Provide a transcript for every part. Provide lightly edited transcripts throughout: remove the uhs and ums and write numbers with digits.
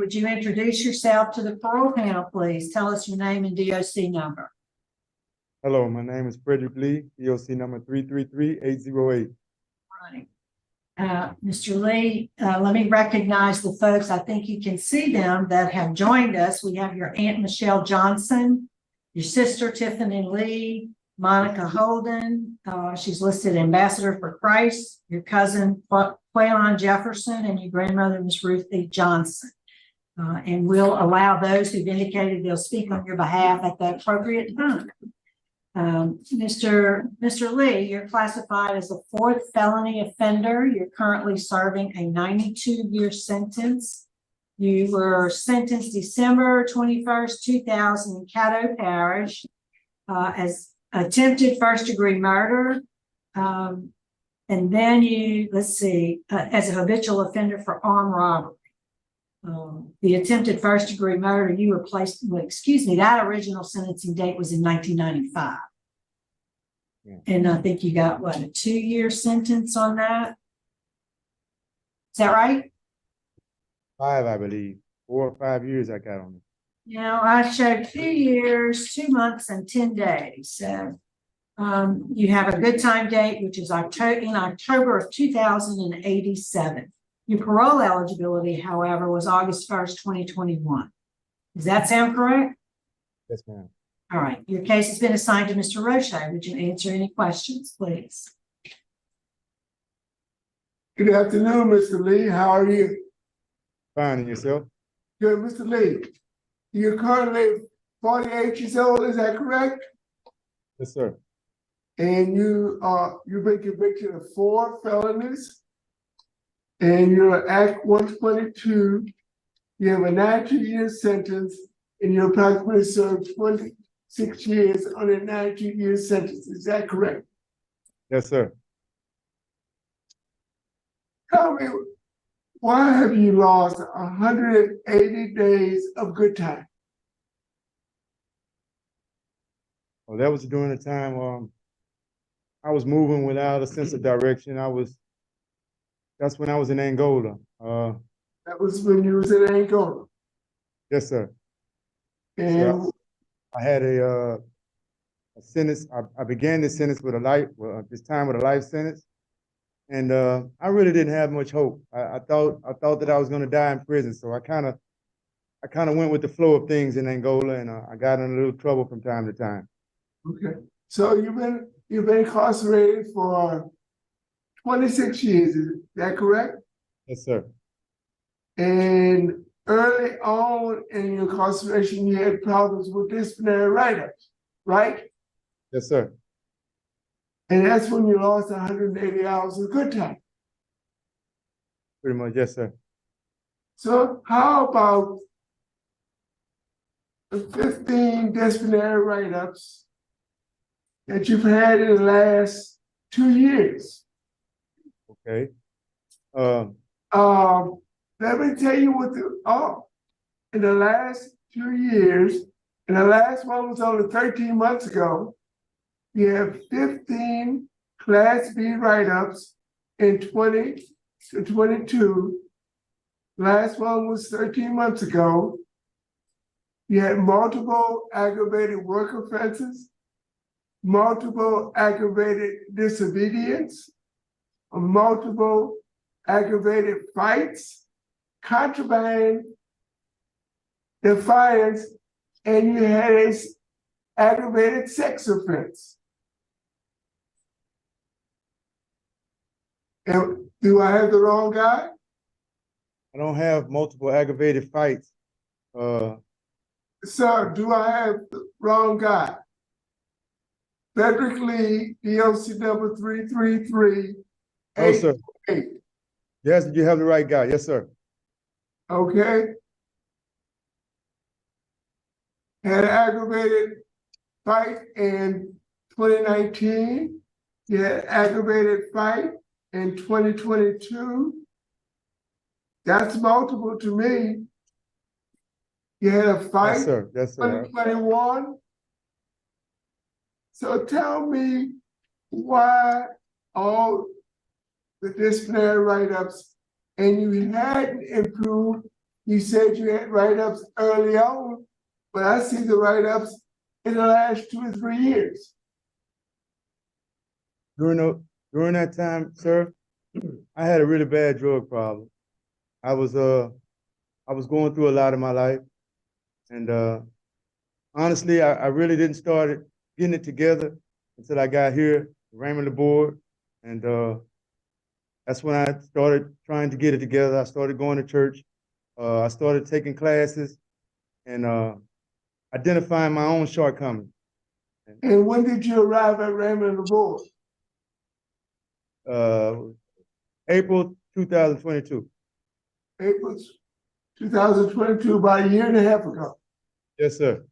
Would you introduce yourself to the parole panel, please? Tell us your name and DOC number. Hello, my name is Frederick Lee, DOC number 333808. Right. Mr. Lee, let me recognize the folks. I think you can see them that have joined us. We have your Aunt Michelle Johnson, your sister Tiffany Lee, Monica Holden. She's listed Ambassador for Christ, your cousin Quaylon Jefferson, and your grandmother, Miss Ruth E. Johnson. And we'll allow those who've indicated they'll speak on your behalf at the appropriate time. Mr. Lee, you're classified as a fourth felony offender. You're currently serving a 92-year sentence. You were sentenced December 21st, 2000 in Caddo Parish as attempted first-degree murder. And then you, as a habitual offender for armed robbery. The attempted first-degree murder, you were placed, that original sentencing date was in 1995. Yeah. And I think you got, what, a 2-year sentence on that? Is that right? 5, I believe. 4 or 5 years I got on it. You know, I showed 2 years, 2 months, and 10 days. So you have a good time date, which is in October of 2087. Your parole eligibility, however, was August 1st, 2021. Does that sound correct? Yes, ma'am. All right. Your case has been assigned to Mr. Roche. Would you answer any questions, please? Good afternoon, Mr. Lee. How are you? Fine, and yourself? Good, Mr. Lee. You're currently 48 years old, is that correct? Yes, sir. And you've been convicted of 4 felonies. And you're Act 122, you have a 92-year sentence, and you're approximately served 26 years on a 92-year sentence. Is that correct? Yes, sir. Tell me, why have you lost 180 days of good time? Well, that was during the time I was moving without a sense of direction. That's when I was in Angola. That was when you was in Angola. Yes, sir. And so I had a sentence. I began this sentence with this time with a life sentence, and I really didn't have much hope. I thought that I was going to die in prison. So I kind of went with the flow of things in Angola, and I got in a little trouble from time to time. Okay. So you've been incarcerated for 26 years, is that correct? Yes, sir. And early on in your incarceration, you had problems with disciplinary write-ups, right? Yes, sir. And that's when you lost 180 hours of good time. Pretty much, yes, sir. So how about the 15 disciplinary write-ups that you've had in the last 2 years? Okay. Let me tell you what in the last 2 years, and the last one was only 13 months ago, you have 15 Class B write-ups in 20 to 22. Last one was 13 months ago. You had multiple aggravated work offenses, multiple aggravated disobedience, multiple aggravated fights, contraband, defiance, and you had an aggravated sex offense. And do I have the wrong guy? I don't have multiple aggravated fights. Sir, do I have the wrong guy? Frederick Lee, DOC number 333. Oh, sir. Yes, you have the right guy. Yes, sir. Okay. Had an aggravated fight in 2019. You had an aggravated fight in 2022. That's multiple to me. You had a fight yes, sir. Yes, sir. 2021. So tell me why all the disciplinary write-ups and you hadn't improved You said you had write-ups early on, but I see the write-ups in the last 2 or 3 years. During that time, sir, I had a really bad drug problem. I was going through a lot in my life, and honestly, I really didn't start getting it together until I got here, Raymond the board, and that's when I started trying to get it together. I started going to church. I started taking classes and identifying my own shortcomings. And when did you arrive at Raymond the board? April 2022. April 2022, about a year and a half ago. Yes, sir.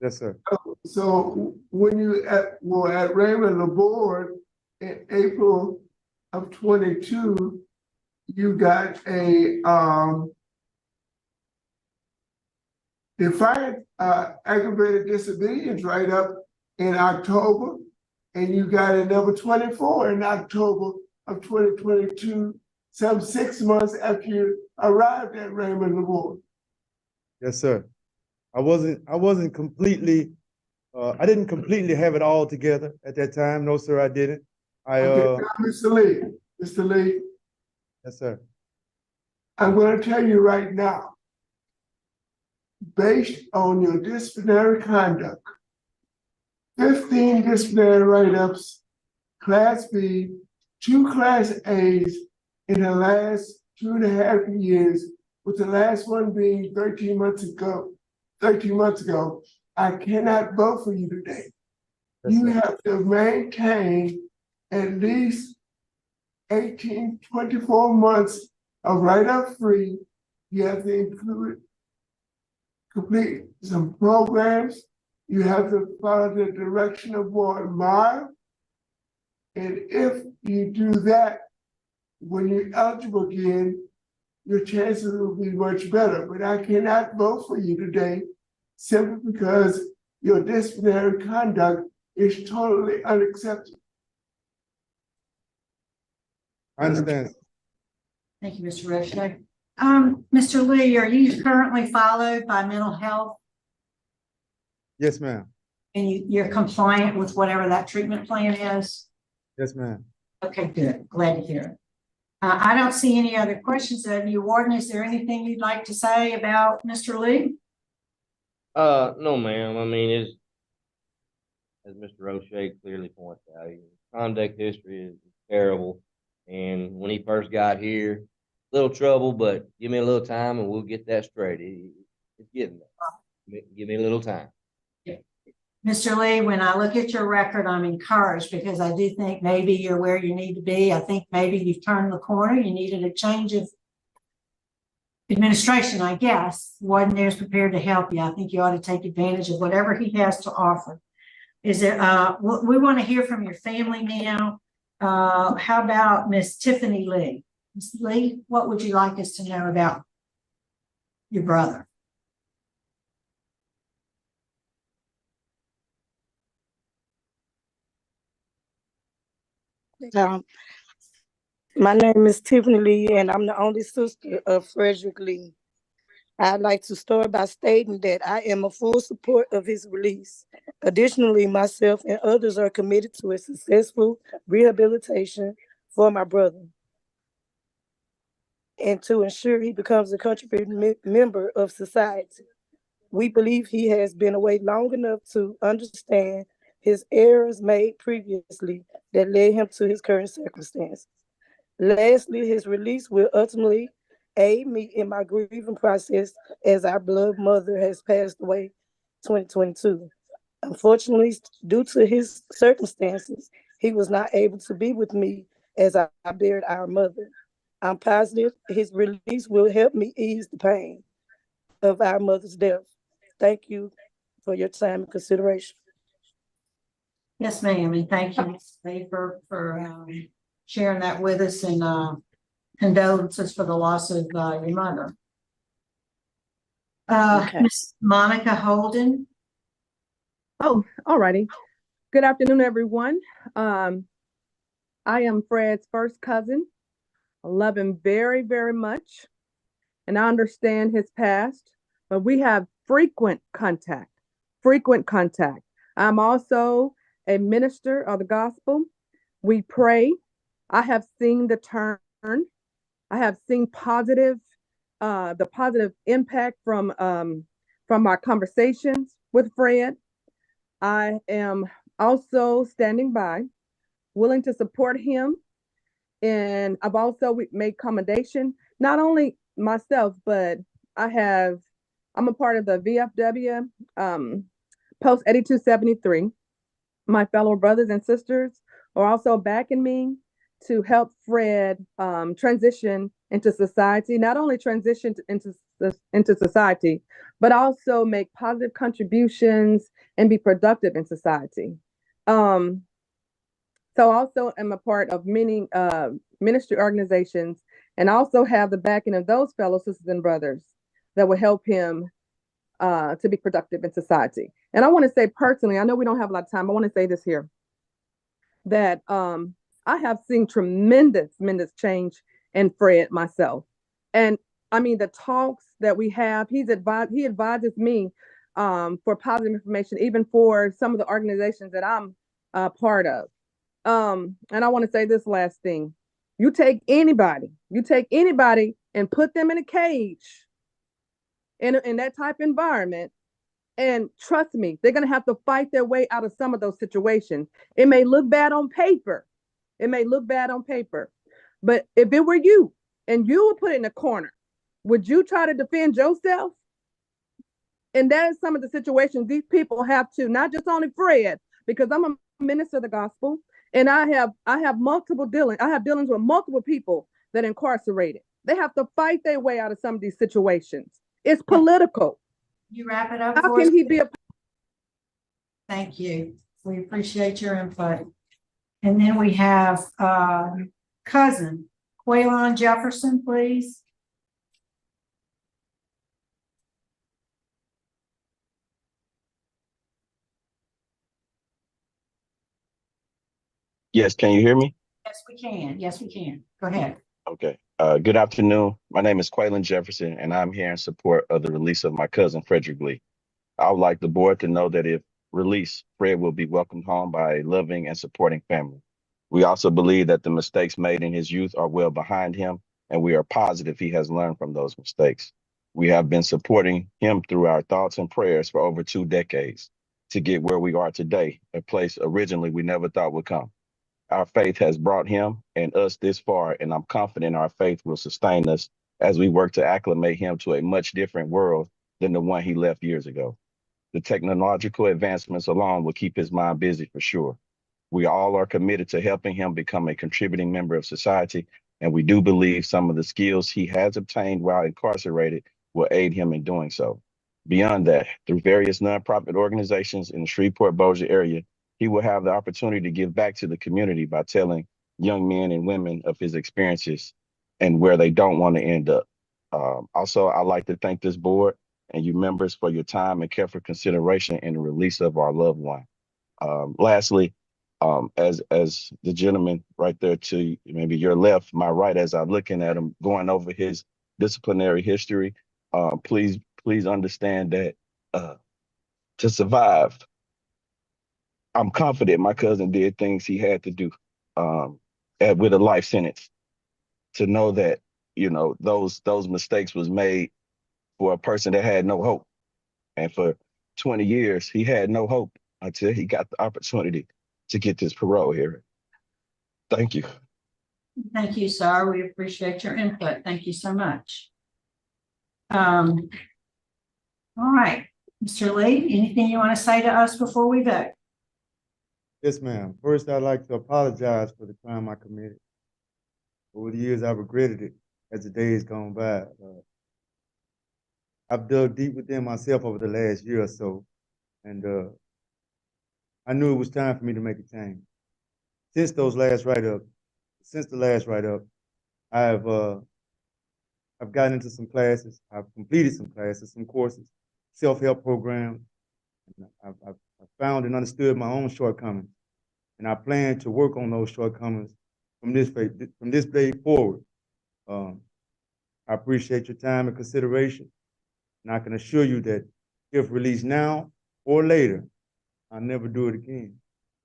Yes, sir. So when you were at Raymond the board in April of 22, you got a defiant aggravated disobedience write-up in October, and you got a number 24 in October of 2022, some 6 months after you arrived at Raymond the board. Yes, sir. I wasn't completely, I didn't completely have it all together at that time. No, sir, I didn't. Okay, now, Mr. Lee, Yes, sir. I'm going to tell you right now, based on your disciplinary conduct, 15 disciplinary write-ups, Class B, 2 Class A's in the last 2.5 years, with the last one being 13 months ago. I cannot vote for you today. Yes, You sir. have to maintain at least 24 months of write-up free. You have to complete some programs. You have to follow the direction of Ward Meyer. And if you do that, when you're eligible again, your chances will be much better. But I cannot vote for you today simply because your disciplinary conduct is totally unacceptable. I understand. Thank you, Mr. Roche. Mr. Lee, are you currently followed by mental health Yes, ma'am. and you're compliant with whatever that treatment plan is? Yes, ma'am. Okay, good. Glad to hear it. I don't see any other questions of you, Warden. Is there anything you'd like to say about Mr. Lee? No, ma'am. I mean, it's, as Mr. Roche clearly points out, his conduct history is terrible. And when he first got here, little trouble, but give me a little time and we'll get that straight. It's getting there. Give me a little time. Mr. Lee, when I look at your record, I'm encouraged because I do think maybe you're where you need to be. I think maybe you've turned the corner. You needed a change of administration, I guess. Warden there's prepared to help you. I think you ought to take advantage of whatever he has to offer. Is there, we want to hear from your family now. How about Miss Tiffany Lee? Ms. Lee, what would you like us to know about your brother? My name is Tiffany Lee, and I'm the only sister of Frederick Lee. I'd like to start by stating that I am a full support of his release. Additionally, myself and others are committed to a successful rehabilitation for my brother and to ensure he becomes a contributing member of society. We believe he has been away long enough to understand his errors made previously that led him to his current circumstances. Lastly, his release will ultimately aid me in my grieving process as our beloved mother has passed away 2022. Unfortunately, due to his circumstances, he was not able to be with me as I buried our mother. I'm positive his release will help me ease the pain of our mother's death. Thank you for your time and consideration. Yes, ma'am, and thank you, Ms. Lee, for sharing that with us, and condolences for the loss of your mother. Okay. Miss Monica Holden. Oh, all righty. Good afternoon, everyone. I am Fred's first cousin. I love him very, very much. and I understand his past, but we have frequent contact, frequent contact. I'm also a minister of the gospel. We pray. I have seen the turn. I have seen the positive impact from our conversations with Fred. I am also standing by, willing to support him. And I've also made commendation, not only myself, but I'm a part of the VFW Post 8273. My fellow brothers and sisters are also backing me to help Fred transition into society, not only transition into society, but also make positive contributions and be productive in society. So also am a part of many ministry organizations, and also have the backing of those fellow sisters and brothers that will help him to be productive in society. And I want to say personally, I know we don't have a lot of time, I want to say this here, that I have seen tremendous change in Fred myself. And I mean, the talks that we have, he advises me for positive information, even for some of the organizations that I'm part of. And I want to say this last thing. You take anybody and put them in a cage in that type of environment, and trust me, they're going to have to fight their way out of some of those situations. It may look bad on paper. But if it were you and you were put in a corner, would you try to defend yourself? And that is some of the situations these people have to, not just only Fred, because I'm a minister of the gospel, and I have multiple dealings. I have dealings with multiple people that are incarcerated. They have to fight their way out of some of these situations. It's political. You wrap it up How for us? can he be a Thank you. We appreciate your input. And then we have cousin Quaylon Jefferson, please. Yes, can you hear me? Yes, we can. Yes, we can. Go ahead. Okay. Good afternoon. My name is Quaylon Jefferson, and I'm here in support of the release of my cousin, Frederick Lee. I would like the board to know that if released, Fred will be welcomed home by a loving and supporting family. We also believe that the mistakes made in his youth are well behind him, and we are positive he has learned from those mistakes. We have been supporting him through our thoughts and prayers for over 2 decades to get where we are today, a place originally we never thought would come. Our faith has brought him and us this far, and I'm confident our faith will sustain us as we work to acclimate him to a much different world than the one he left years ago. The technological advancements alone will keep his mind busy for sure. We all are committed to helping him become a contributing member of society, and we do believe some of the skills he has obtained while incarcerated will aid him in doing so. Beyond that, through various nonprofit organizations in the Shreveport-Bossier area, he will have the opportunity to give back to the community by telling young men and women of his experiences and where they don't want to end up. Also, I'd like to thank this board and you members for your time and careful consideration in the release of our loved one. Lastly, as the gentleman right there to maybe your left, my right, as I'm looking at him going over his disciplinary history, please understand that to survive, I'm confident my cousin did things he had to do with a life sentence. To know that, those mistakes was made for a person that had no hope. And for 20 years, he had no hope until he got the opportunity to get this parole hearing. Thank you. Thank you, sir. We appreciate your input. Thank you so much. All right, Mr. Lee, anything you want to say to us before we vote? Yes, ma'am. First, I'd like to apologize for the crime I committed. Over the years, I've regretted it as the days gone by. I've dug deep within myself over the last year or so, and I knew it was time for me to make a change. Since the last write-up, I've gotten into some classes. I've completed some classes, some courses, self-help programs. I've found and understood my own shortcomings, and I plan to work on those shortcomings from this day forward. I appreciate your time and consideration. And I can assure you that if released now or later, I'll never do it again.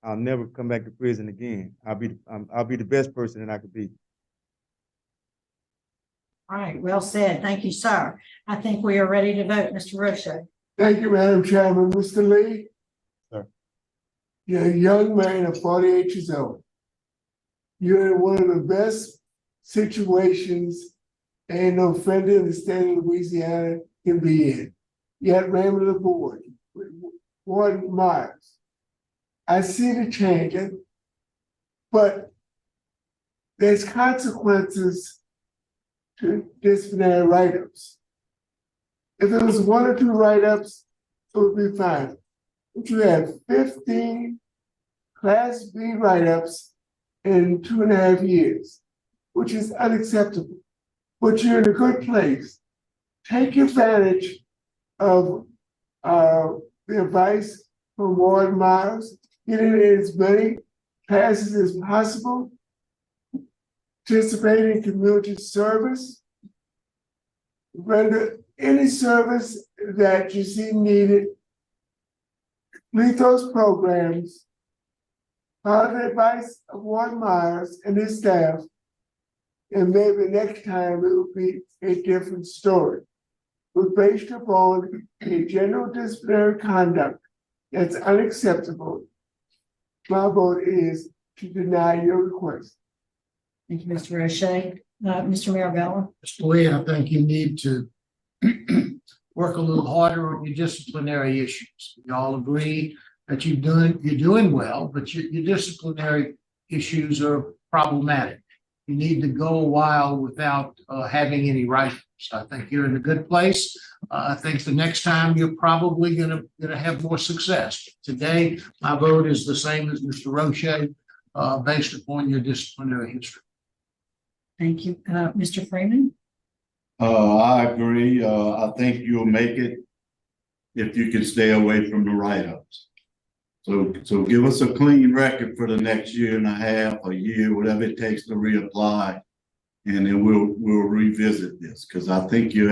I'll never come back to prison again. I'll be the best person that I could be. All right, well said. Thank you, sir. I think we are ready to vote, Mr. Roche. Thank you, Madam Chairman. Mr. Lee? Sir. You're a young man of 48 years old. You're in one of the best situations an offender in the state of Louisiana can be in. You had ran with the board, with Warden Myers. I see the changing, but there's consequences to disciplinary write-ups. If it was 1 or 2 write-ups, it would be fine. But you have 15 Class B write-ups in 2.5 years, which is unacceptable. But you're in a good place. Take advantage of the advice from Warden Myers. Get in as many classes as possible. Participate in community service. Render any service that you see needed. Complete those programs. Follow the advice of Warden Myers and his staff. And maybe next time it will be a different story. But based upon a general disciplinary conduct that's unacceptable, my vote is to deny your request. Thank you, Mr. Roche. Mr. Marabella. Mr. Lee, I think you need to work a little harder on your disciplinary issues. We all agree that you're doing well, but your disciplinary issues are problematic. You need to go a while without having any write-ups. I think you're in a good place. I think the next time you're probably gonna have more success. Today, my vote is the same as Mr. Roche, based upon your disciplinary history. Thank you. Mr. Freeman. I agree. I think you'll make it if you can stay away from the write-ups. So give us a clean record for the next 1.5 years, a year, whatever it takes to reapply. And then we'll revisit this, because I think you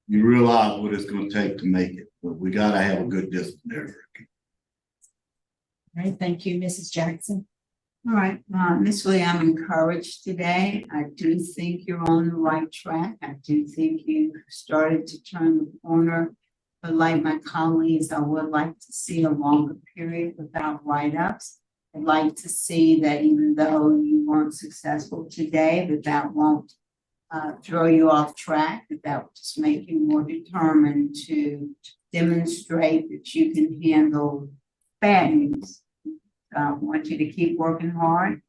realize what it's going to take to make it, but we got to have a good disciplinary record. All right, thank you, Mrs. Jackson. All right, Ms. Lee, I'm encouraged today. I do think you're on the right track. I do think you started to turn the corner. But like my colleagues, I would like to see a longer period without write-ups. I'd like to see that even though you weren't successful today, that won't throw you off track, that will just make you more determined to demonstrate that you can handle bad news. I want you to keep working hard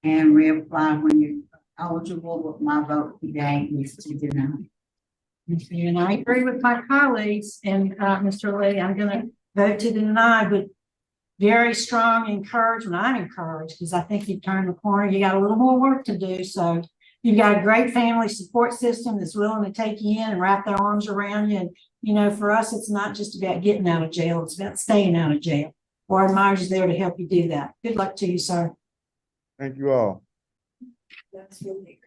and reapply when you're eligible, but my vote today is to deny. And I agree with my colleagues and Mr. Lee, I'm going to vote to deny, but very strong encouragement. I'm encouraged because I think you've turned the corner. You got a little more work to do. So you've got a great family support system that's willing to take you in and wrap their arms around you. And, you know, for us, it's not just about getting out of jail. It's about staying out of jail. Warden Myers is there to help you do that. Good luck to you, sir. Thank you all. That's really